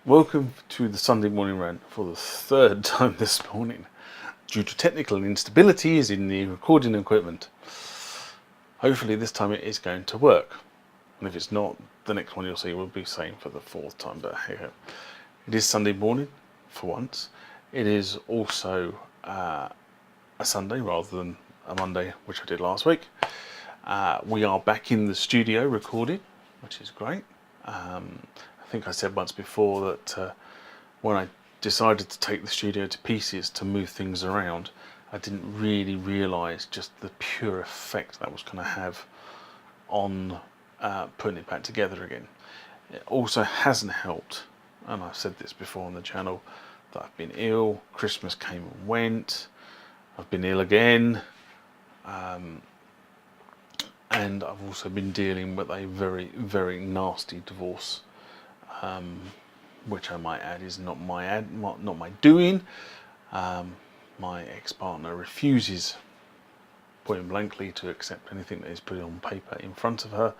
Welcome to the Sunday morning rant for the third time this morning due to technical instabilities in the recording equipment. Hopefully this time it is going to work, and if it's not, the next one you'll see will be the same for the fourth time, but hey ho. It is Sunday morning for once. It is also a Sunday rather than a Monday, which I did last week. We are back in the studio recording, which is great. I think I said once before that when I decided to take the studio to pieces to move things around, I didn't really realise just the pure effect that was going to have on putting it back together again. It also hasn't helped, and I've said this before on the channel, that I've been ill. Christmas came and went. I've been ill again. And I've also been dealing with a very, very nasty divorce, which I might add is not my doing. My ex-partner refuses, point blankly, to accept anything that is put on paper in front of her,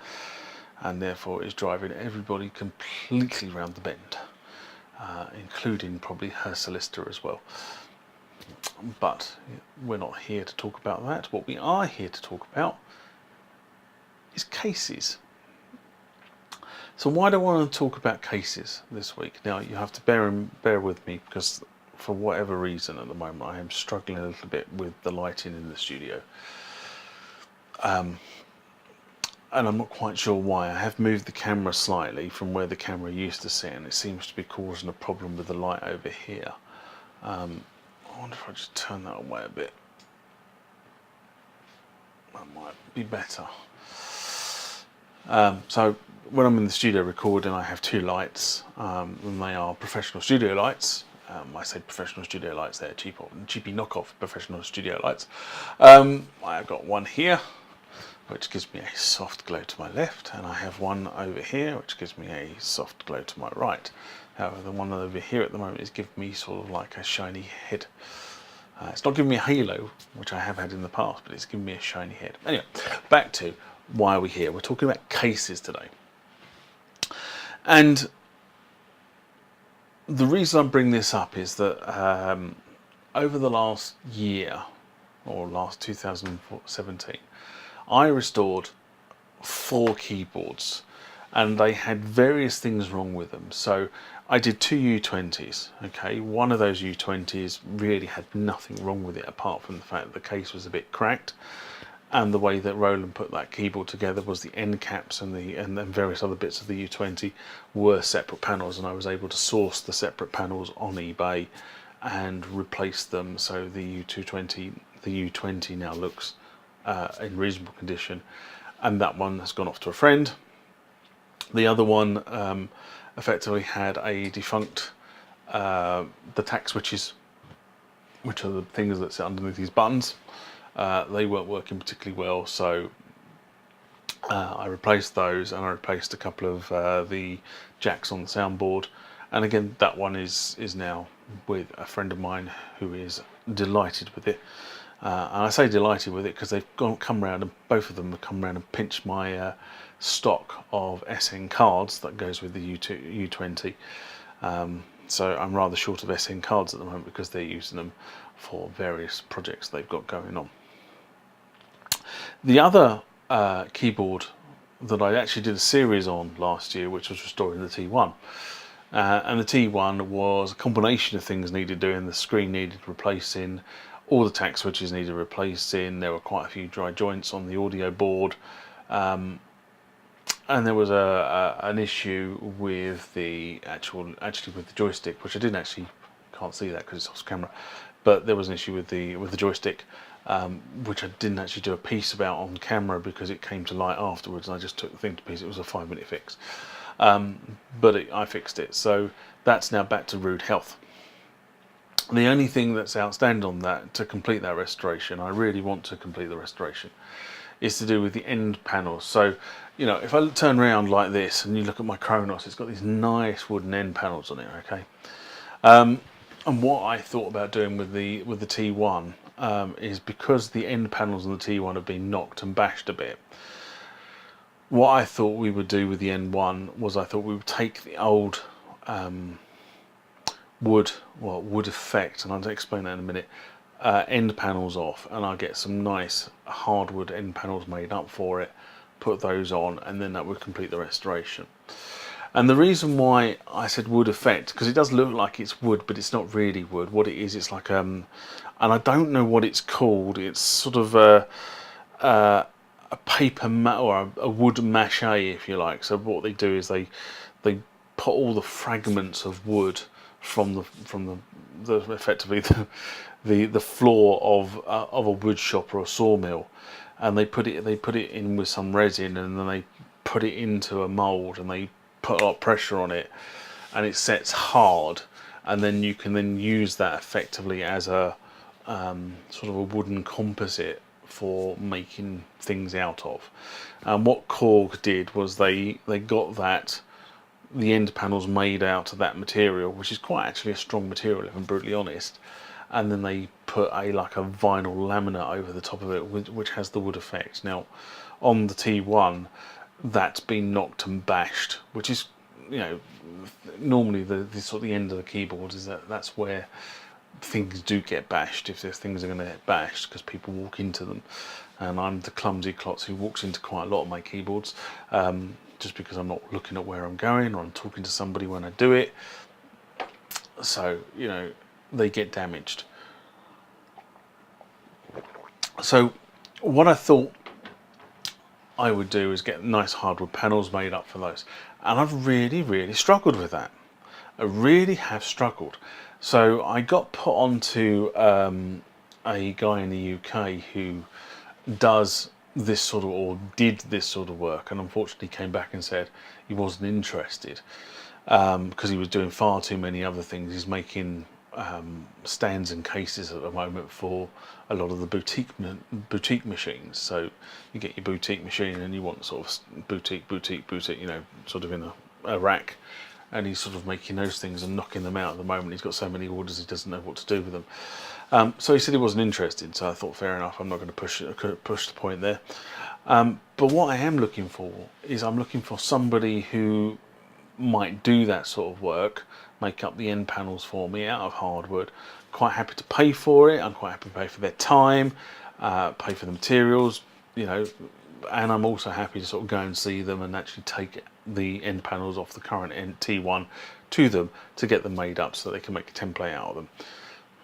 and therefore is driving everybody completely round the bend, including probably her solicitor as well. But we're not here to talk about that. What we are here to talk about is cases. So why do I want to talk about cases this week? Now you have to bear with me, because for whatever reason at the moment I am struggling a little bit with the lighting in the studio, and I'm not quite sure why. I have moved the camera slightly from where the camera used to sit, and it seems to be causing a problem with the light over here. I wonder if I just turn that away a bit. That might be better. So when I'm in the studio recording, I have two lights, and they are professional studio lights. I say professional studio lights, they're cheapy knockoff professional studio lights. I've got one here, which gives me a soft glow to my left, and I have one over here, which gives me a soft glow to my right. However, the one over here at the moment is giving me sort of like a shiny head. It's not giving me a halo, which I have had in the past, but it's giving me a shiny head. Anyway, back to why are we here. We're talking about cases today. And the reason I bring this up is that over the last year, or last 2017, I restored 4 keyboards, and they had various things wrong with them. So I did 2 U20s. Okay, one of those U20s really had nothing wrong with it apart from the fact that the case was a bit cracked, and the way that Roland put that keyboard together was the end caps and then various other bits of the U20 were separate panels, and I was able to source the separate panels on eBay and replace them, so the U20 now looks in reasonable condition, and that one has gone off to a friend. The other one effectively had a defunct the tack switches, which are the things that sit underneath these buttons. They weren't working particularly well, so I replaced those, and I replaced a couple of the jacks on the soundboard. And again, that one is now with a friend of mine who is delighted with it. And I say delighted with it because they've come round, and both of them have come round and pinched my stock of SN cards that goes with the U20. So I'm rather short of SN cards at the moment because they're using them for various projects they've got going on. The other keyboard that I actually did a series on last year, which was restoring the T1. And the T1 was a combination of things needed doing. The screen needed replacing, all the tack switches needed replacing, there were quite a few dry joints on the audio board, and there was an issue with the with the joystick, which I didn't actually, can't see that because it's off camera, but there was an issue with the joystick, which I didn't actually do a piece about on camera because it came to light afterwards, and I just took the thing to pieces. It was a 5-minute fix, but I fixed it, so that's now back to rude health. The only thing that's outstanding on that, to complete that restoration, I really want to complete the restoration, is to do with the end panels. So, you know, if I turn around like this and you look at my Kronos, it's got these nice wooden end panels on it, okay? And what I thought about doing with the T1 is, because the end panels on the T1 have been knocked and bashed a bit, what I thought we would do with the N1 was, I thought we would take the old wood, well, wood effect, and I'll explain that in a minute, end panels off, and I get some nice hardwood end panels made up for it, put those on, and then that would complete the restoration. And the reason why I said wood effect, because it does look like it's wood, but it's not really wood. What it is, it's like and I don't know what it's called. It's sort of a paper or a wood mache, if you like. So what they do is they put all the fragments of wood from the effectively the floor of a wood shop or a sawmill, and they put it in with some resin, and then they put it into a mold, and they put a lot of pressure on it, and it sets hard, and then you can then use that effectively as a sort of a wooden composite for making things out of. And what Korg did was they got the end panels made out of that material, which is quite actually a strong material if I'm brutally honest, and then they put like a vinyl laminate over the top of it, which has the wood effect. Now on the T1, that's been knocked and bashed, which is, you know, normally the sort of the end of the keyboard is that's where things do get bashed, if there's things are going to get bashed, because people walk into them, and I'm the clumsy klotz who walks into quite a lot of my keyboards, just because I'm not looking at where I'm going, or I'm talking to somebody when I do it, so, you know, they get damaged. So what I thought I would do is get nice hardwood panels made up for those, and I've really struggled with that. I really have struggled. So I got put onto a guy in the UK who does this sort of, or did this sort of work, and unfortunately came back and said he wasn't interested, because he was doing far too many other things. He's making stands and cases at the moment for a lot of the boutique machines. So you get your boutique machine and you want sort of boutique, you know, sort of in a rack, and he's sort of making those things and knocking them out at the moment. He's got so many orders he doesn't know what to do with them. So he said he wasn't interested, so I thought fair enough, I'm not going to push the point there. But what I am looking for is I'm looking for somebody who might do that sort of work, make up the end panels for me out of hardwood. Quite happy to pay for it. I'm quite happy to pay for their time, pay for the materials, you know, and I'm also happy to sort of go and see them and actually take the end panels off the current T1 to them to get them made up so they can make a template out of them.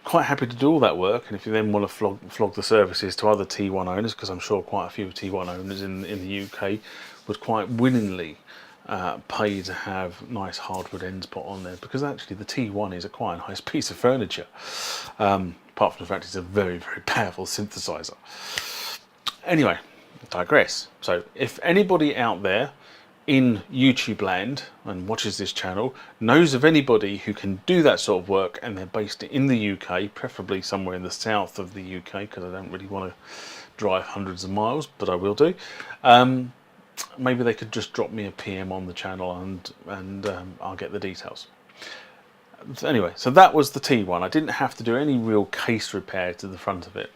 Quite happy to do all that work, and if you then want to flog the services to other T1 owners, because I'm sure quite a few T1 owners in the UK would quite willingly pay to have nice hardwood ends put on there, because actually the T1 is quite a nice piece of furniture, apart from the fact it's a very powerful synthesizer. Anyway, digress. So if anybody out there in YouTube land and watches this channel knows of anybody who can do that sort of work, and they're based in the UK, preferably somewhere in the south of the UK, because I don't really want to drive hundreds of miles, but I will do, maybe they could just drop me a PM on the channel, and I'll get the details. So anyway, so that was the T1. I didn't have to do any real case repair to the front of it.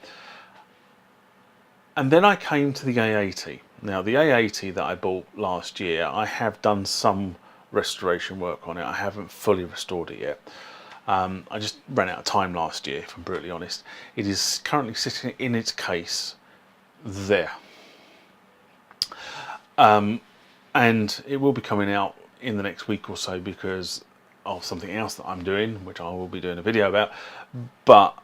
And then I came to the A80. Now the A80 that I bought last year, I have done some restoration work on it. I haven't fully restored it yet. I just ran out of time last year, if I'm brutally honest. It is currently sitting in its case there. And it will be coming out in the next week or so because of something else that I'm doing, which I will be doing a video about, but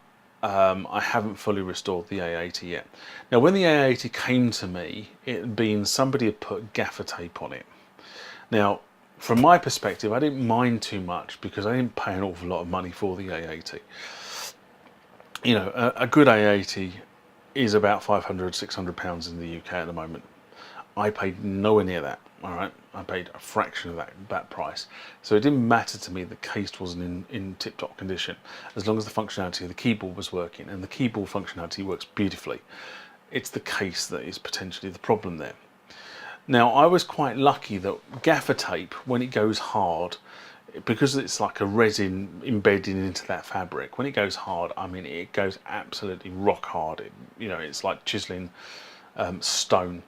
I haven't fully restored the A80 yet. Now when the A80 came to me, it had been, somebody had put gaffer tape on it. Now from my perspective, I didn't mind too much because I didn't pay an awful lot of money for the A80. You know, a good A80 is about £500–600 in the UK at the moment. I paid nowhere near that. All right, I paid a fraction of that price, so it didn't matter to me the case wasn't in tip-top condition, as long as the functionality of the keyboard was working, and the keyboard functionality works beautifully. It's the case that is potentially the problem there. Now I was quite lucky that gaffer tape, when it goes hard, because it's like a resin embedded into that fabric, when it goes hard, I mean it goes absolutely rock hard. You know, it's like chiseling stone.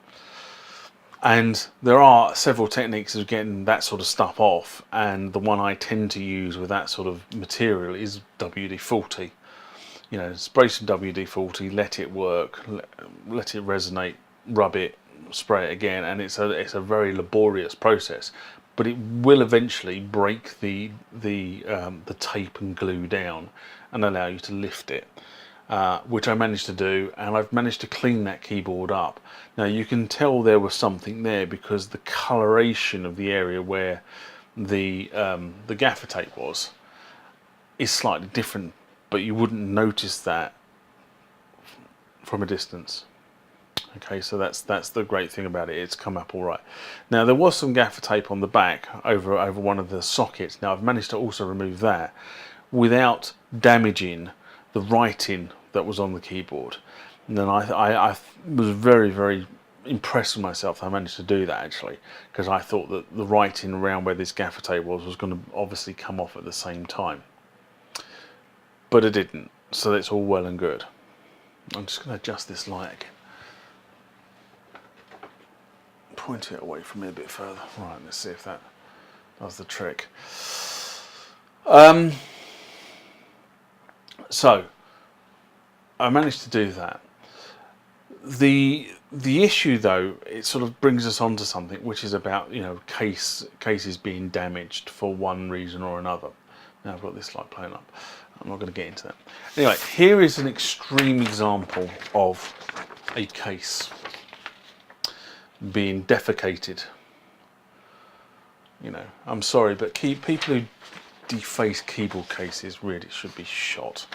And there are several techniques of getting that sort of stuff off, and the one I tend to use with that sort of material is WD-40. You know, spray some WD-40, let it work, let it resonate, rub it, spray it again, and it's a very laborious process, but it will eventually break the tape and glue down and allow you to lift it. Which I managed to do, and I've managed to clean that keyboard up. Now you can tell there was something there because the coloration of the area where the gaffer tape was is slightly different, but you wouldn't notice that from a distance. Okay, so that's the great thing about it. It's come up all right. Now there was some gaffer tape on the back over one of the sockets. Now I've managed to also remove that without damaging the writing that was on the keyboard. And then I was very, very impressed with myself that I managed to do that, actually, because I thought that the writing around where this gaffer tape was going to obviously come off at the same time, but it didn't, so that's all well and good. I'm just going to adjust this light again, point it away from me a bit further. Right, let's see if that does the trick. So I managed to do that. The issue, though, it sort of brings us on to something which is about, you know, cases being damaged for one reason or another. Now I've got this light playing up. I'm not going to get into that. Anyway, here is an extreme example of a case being defecated. You know, I'm sorry, but people who deface keyboard cases really should be shot.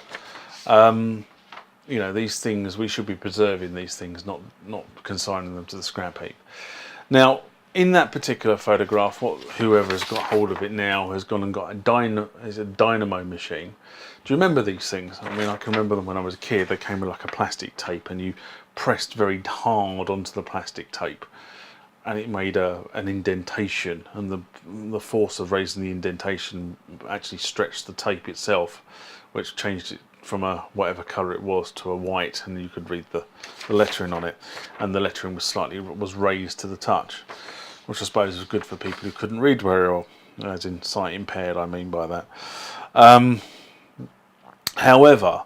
You know, these things, we should be preserving these things, not consigning them to the scrap heap. Now, in that particular photograph, whoever has got hold of it now has gone and got a dynamo machine. Do you remember these things? I mean, I can remember them when I was a kid. They came with like a plastic tape, and you pressed very hard onto the plastic tape, and it made an indentation, and the force of raising the indentation actually stretched the tape itself, which changed it from a whatever colour it was to a white, and you could read the lettering on it, and the lettering was raised to the touch, which I suppose was good for people who couldn't read very well, as in sight impaired, I mean by that. However,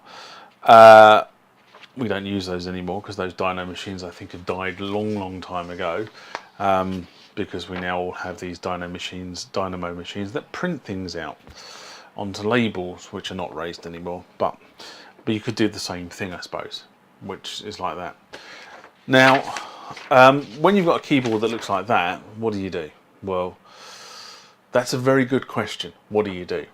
we don't use those anymore because those dyno machines, I think, have died a long time ago, because we now all have these dynamo machines that print things out onto labels which are not raised anymore, but you could do the same thing, I suppose, which is like that. Now, when you've got a keyboard that looks like that, what do you do? Well, that's a very good question. What do you do?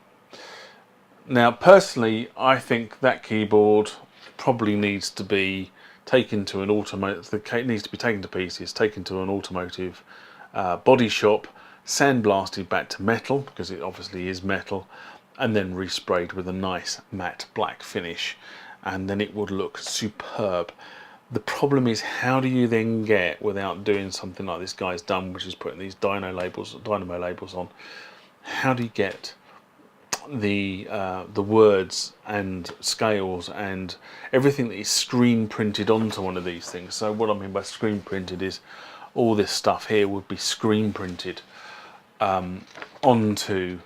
Now, personally, I think that keyboard probably needs to be taken to an it needs to be taken to pieces, taken to an automotive body shop, sandblasted back to metal, because it obviously is metal, and then resprayed with a nice matte black finish, and then it would look superb. The problem is, how do you then get, without doing something like this guy's done, which is putting these dynamo labels on, how do you get the words and scales and everything that is screen printed onto one of these things? So what I mean by screen printed is all this stuff here would be screen printed onto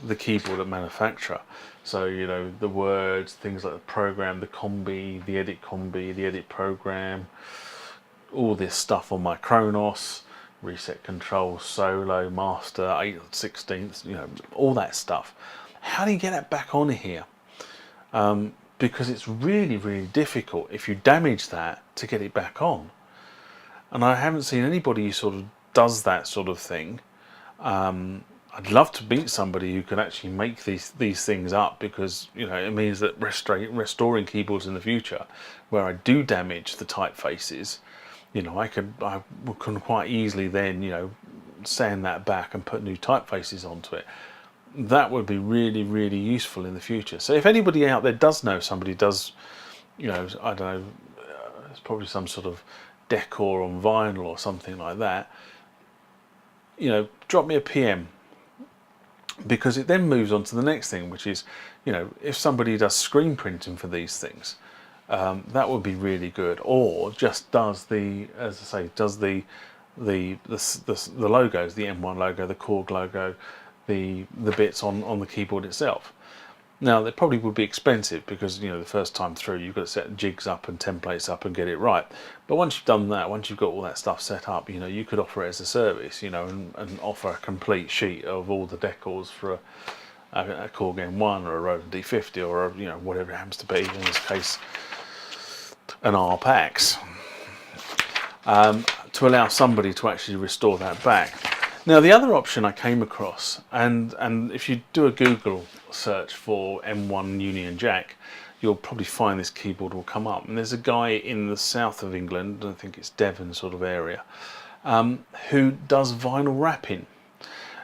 the keyboard at manufacturer. So, you know, the words, things like the program, the combi, the edit program, all this stuff on my Kronos, reset control, solo, master, 8/16, you know, all that stuff. How do you get that back on here? Because it's really difficult if you damage that to get it back on. And I haven't seen anybody who sort of does that sort of thing. I'd love to meet somebody who can actually make these things up, because, you know, it means that restoring keyboards in the future, where I do damage the typefaces, you know, I can quite easily then, you know, sand that back and put new typefaces onto it. That would be really useful in the future. So if anybody out there does know somebody does, you know, I don't know, it's probably some sort of decor on vinyl or something like that, you know, drop me a PM. Because it then moves on to the next thing, which is, you know, if somebody does screen printing for these things, that would be really good. Or just does the, as I say, does the the logos, the M1 logo, the Korg logo, the bits on the keyboard itself. Now they probably would be expensive because, you know, the first time through you've got to set jigs up and templates up and get it right. But once you've done that, once you've got all that stuff set up, you know, you could offer it as a service, you know, and offer a complete sheet of all the decals for a Korg M1 or a Roland D50 or you know, whatever it happens to be. In this case, an R-Pax, to allow somebody to actually restore that back. Now the other option I came across, and if you do a Google search for M1 Union Jack, you'll probably find this keyboard will come up. And there's a guy in the south of England, I think it's Devon sort of area, who does vinyl wrapping.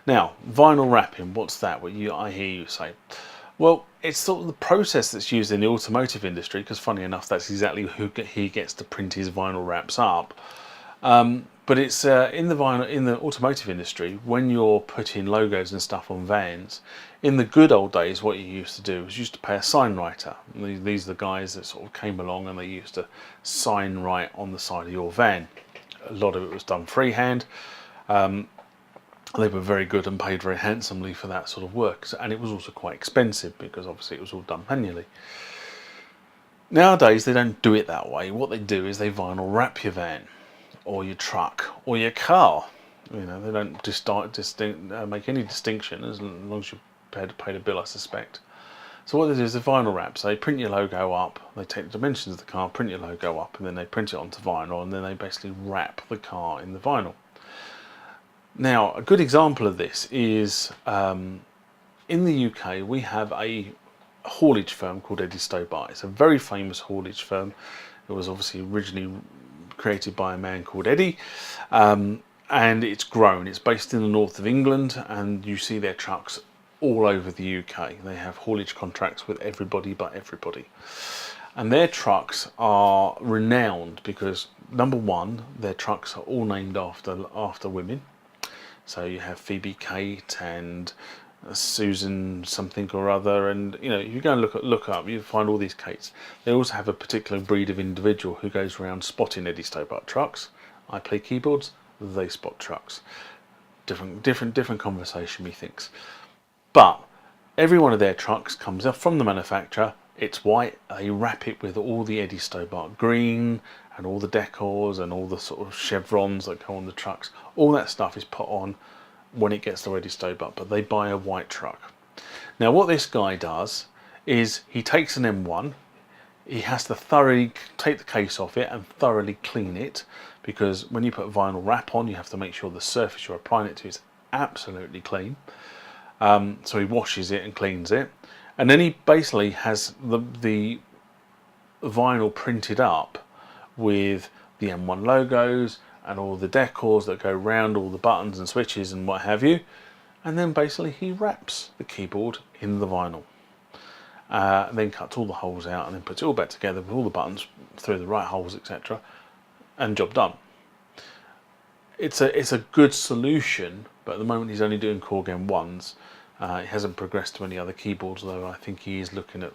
Now, vinyl wrapping, what's that? I hear you say. Well, it's sort of the process that's used in the automotive industry, because funny enough, that's exactly who he gets to print his vinyl wraps up. But it's in the automotive industry, when you're putting logos and stuff on vans. In the good old days, what you used to do was you used to pay a sign writer. These are the guys that sort of came along and they used to sign write on the side of your van. A lot of it was done freehand. They were very good and paid very handsomely for that sort of work, and it was also quite expensive because obviously it was all done manually. Nowadays they don't do it that way. What they do is they vinyl wrap your van or your truck or your car. You know, they don't make any distinction as long as you paid a bill, I suspect. So what they do is the vinyl wraps. They print your logo up, they take the dimensions of the car, print your logo up, and then they print it onto vinyl, and then they basically wrap the car in the vinyl. Now, a good example of this is in the UK we have a haulage firm called Eddie Stobart. It's a very famous haulage firm. It was obviously originally created by a man called Eddie, and it's grown. It's based in the north of England, and you see their trucks all over the UK. They have haulage contracts with everybody but everybody. And their trucks are renowned because, number one, their trucks are all named after women. So you have Phoebe Kate and Susan something or other, and you know, if you go and look up, you find all these Kates. They also have a particular breed of individual who goes around spotting Eddie Stobart trucks. I play keyboards, they spot trucks. Different conversation, methinks. But every one of their trucks comes up from the manufacturer. It's white. They wrap it with all the Eddie Stobart green and all the decors and all the sort of chevrons that go on the trucks. All that stuff is put on when it gets to Eddie Stobart, but they buy a white truck. Now what this guy does is he takes an M1, he has to thoroughly take the case off it and thoroughly clean it, because when you put vinyl wrap on, you have to make sure the surface you're applying it to is absolutely clean. So he washes it and cleans it, and then he basically has the vinyl printed up with the M1 logos and all the decors that go around, all the buttons and switches and what have you, and then basically he wraps the keyboard in the vinyl, then cuts all the holes out and then puts it all back together with all the buttons through the right holes, etc., and job done. It's a good solution, but at the moment he's only doing Korg M1s. He hasn't progressed to any other keyboards, though I think he is looking at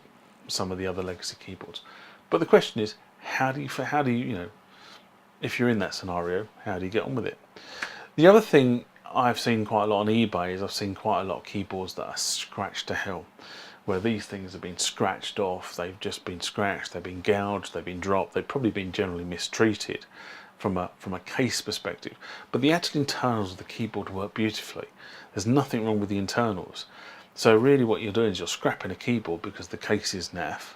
some of the other legacy keyboards. But the question is, how do you, you know, if you're in that scenario, how do you get on with it? The other thing I've seen quite a lot on eBay is I've seen quite a lot of keyboards that are scratched to hell, where these things have been scratched off, they've just been scratched, they've been gouged, they've been dropped, they've probably been generally mistreated from a case perspective. But the actual internals of the keyboard work beautifully. There's nothing wrong with the internals. So really what you're doing is you're scrapping a keyboard because the case is naff.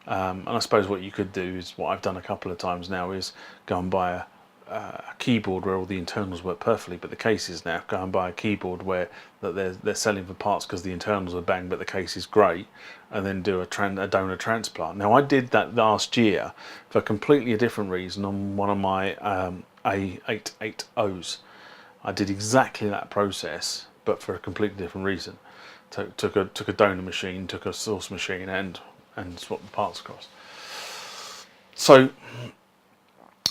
And I suppose what you could do is, what I've done a couple of times now, is go and buy a keyboard where all the internals work perfectly but the case is naff. Go and buy a keyboard where they're selling for parts because the internals are bang but the case is great, and then do a donor transplant. Now I did that last year for completely a different reason on one of my A880s. I did exactly that process but for a completely different reason. Took a donor machine, took a source machine, and swapped the parts across. So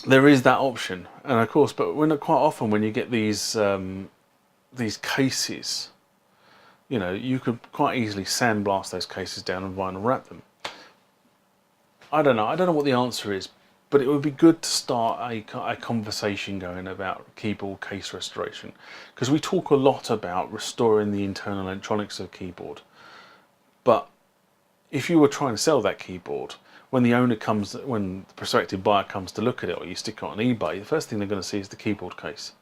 there is that option, and of course, but quite often when you get these cases, you know, you could quite easily sandblast those cases down and vinyl wrap them. I don't know what the answer is, but it would be good to start a conversation going about keyboard case restoration, because we talk a lot about restoring the internal electronics of a keyboard, but if you were trying to sell that keyboard, when the prospective buyer comes to look at it, or you stick it on eBay, the first thing they're going to see is the keyboard case.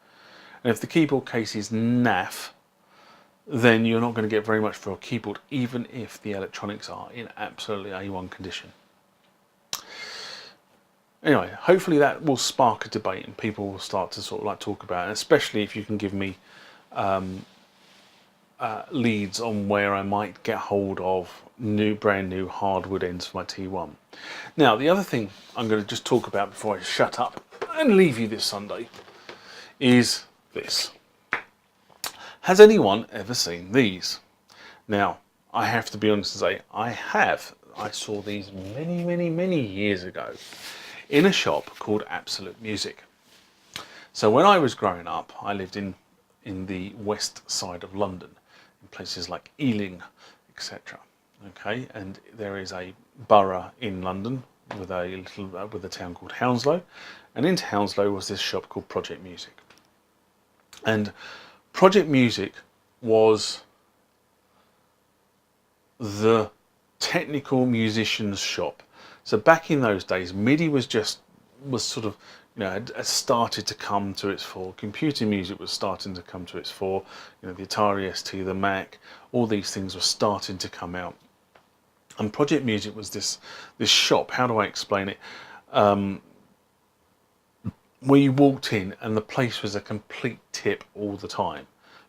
And if the keyboard case is naff, then you're not going to get very much for a keyboard, even if the electronics are in absolutely A1 condition. Anyway, hopefully that will spark a debate and people will start to sort of like talk about it, especially if you can give me leads on where I might get hold of brand new hardwood ends for my T1. Now, the other thing I'm going to just talk about before I shut up and leave you this Sunday is this. Has anyone ever seen these? Now, I have to be honest and say I have. I saw these many years ago in a shop called Absolute Music. So when I was growing up, I lived in the west side of London, in places like Ealing, etc. Okay, and there is a borough in London with a town called Hounslow, and in Hounslow was this shop called Project Music. And Project Music was the technical musician's shop. So back in those days, MIDI was sort of, had started to come to its fore. Computer music was starting to come to its fore. The Atari ST, the Mac, all these things were starting to come out. And Project Music was this shop. How do I explain it? Where you walked in and the place was a complete tip all the time,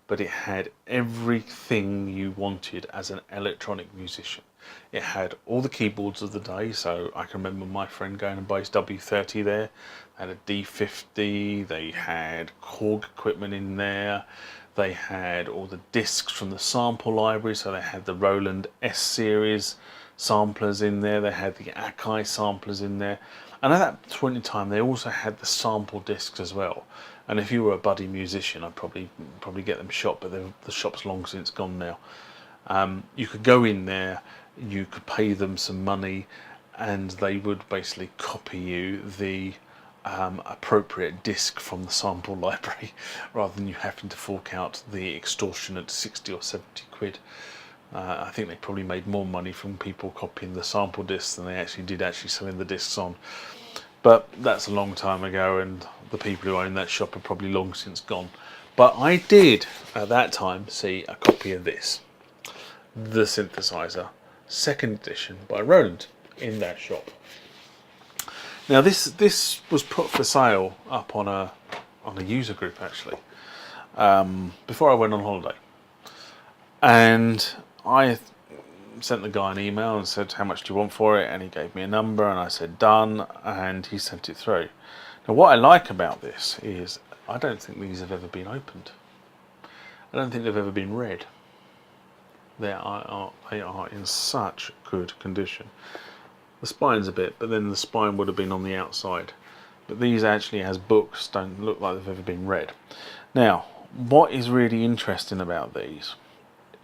but it had everything you wanted as an electronic musician. It had all the keyboards of the day, so I can remember my friend going and buy his W30 there. They had a D50, they had Korg equipment in there, they had all the discs from the sample library, so they had the Roland S series samplers in there, they had the Akai samplers in there, and at that point in time they also had the sample discs as well. And if you were a buddy musician, I'd probably get them shot, but the shop's long since gone now. You could go in there, you could pay them some money, and they would basically copy you the appropriate disc from the sample library, rather than you having to fork out the extortionate 60 or 70 quid. I think they probably made more money from people copying the sample discs than they actually did selling the discs on. But that's a long time ago, and the people who own that shop are probably long since gone. But I did at that time see a copy of this, the synthesizer, 2nd edition by Roland, in that shop. Now this was put for sale up on a user group actually, before I went on holiday, and I sent the guy an email and said, how much do you want for it? And he gave me a number, and I said done, and he sent it through. Now what I like about this is I don't think these have ever been opened. I don't think they've ever been read. They are in such good condition. The spine's a bit, but then the spine would have been on the outside. But these actually, as books, don't look like they've ever been read. Now, what is really interesting about these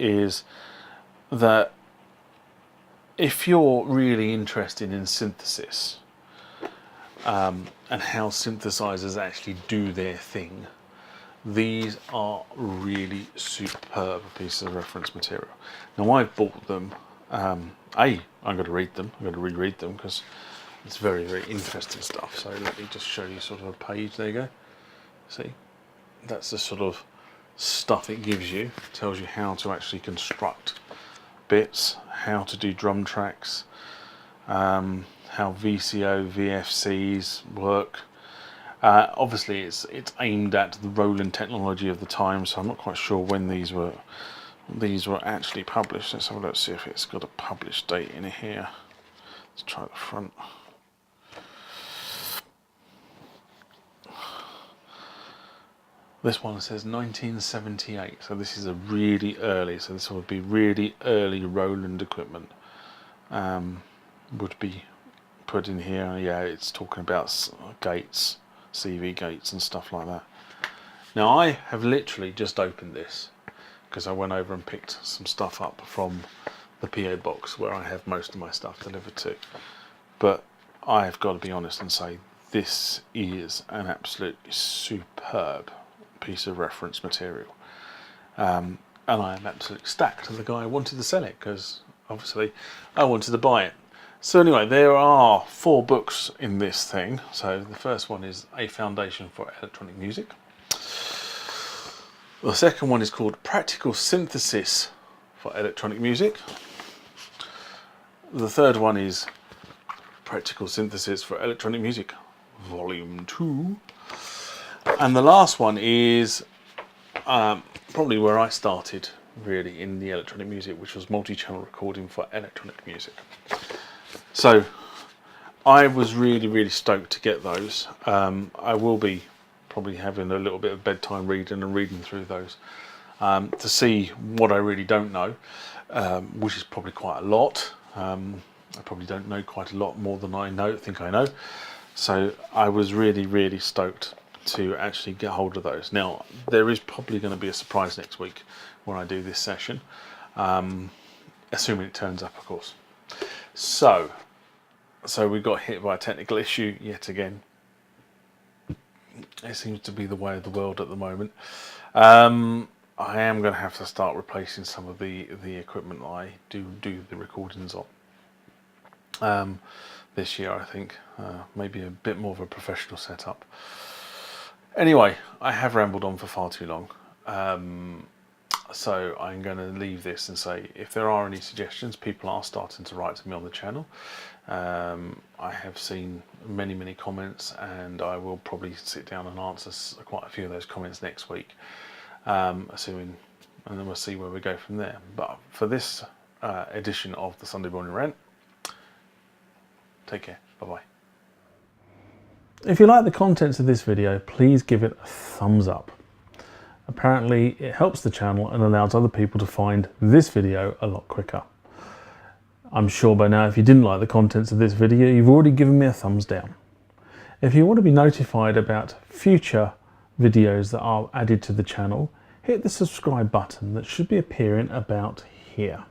is that if you're really interested in synthesis and how synthesizers actually do their thing, these are really superb pieces of reference material. Now I've bought them, I'm going to read them, I'm going to reread them because it's very interesting stuff. So let me just show you sort of a page. There you go. See, that's the sort of stuff it gives you. It tells you how to actually construct bits, how to do drum tracks, how VCO, VFCs work. Obviously it's aimed at the Roland technology of the time, so I'm not quite sure when these were actually published. Let's have a look, see if it's got a published date in here. Let's try the front. This one says 1978, so this is a really early, so this would be really early Roland equipment would be put in here. Yeah, it's talking about gates, CV gates and stuff like that. Now I have literally just opened this because I went over and picked some stuff up from the PO box where I have most of my stuff delivered to. But I've got to be honest and say this is an absolutely superb piece of reference material. And I am absolutely stacked to the guy who wanted to sell it, because obviously I wanted to buy it. So anyway, there are 4 books in this thing. So the first one is A Foundation for Electronic Music. The second one is called Practical Synthesis for Electronic Music. The third one is Practical Synthesis for Electronic Music, Volume 2. And the last one is probably where I started really in the electronic music, which was multi-channel recording for electronic music. So I was really stoked to get those. I will be probably having a little bit of bedtime reading and reading through those to see what I really don't know, which is probably quite a lot. I probably don't know quite a lot more than I think I know. So I was really stoked to actually get hold of those. Now there is probably going to be a surprise next week when I do this session, assuming it turns up, of course. So we got hit by a technical issue yet again. It seems to be the way of the world at the moment. I am going to have to start replacing some of the equipment I do the recordings on this year, I think. Maybe a bit more of a professional setup. Anyway, I have rambled on for far too long. So I'm going to leave this and say, if there are any suggestions, people are starting to write to me on the channel. I have seen many comments, and I will probably sit down and answer quite a few of those comments next week, assuming, and then we'll see where we go from there. But for this edition of the Sunday Morning Rant, take care, bye-bye. If you like the contents of this video, please give it a thumbs up. Apparently it helps the channel and allows other people to find this video a lot quicker. I'm sure by now, if you didn't like the contents of this video, you've already given me a thumbs down. If you want to be notified about future videos that are added to the channel, hit the subscribe button that should be appearing about here.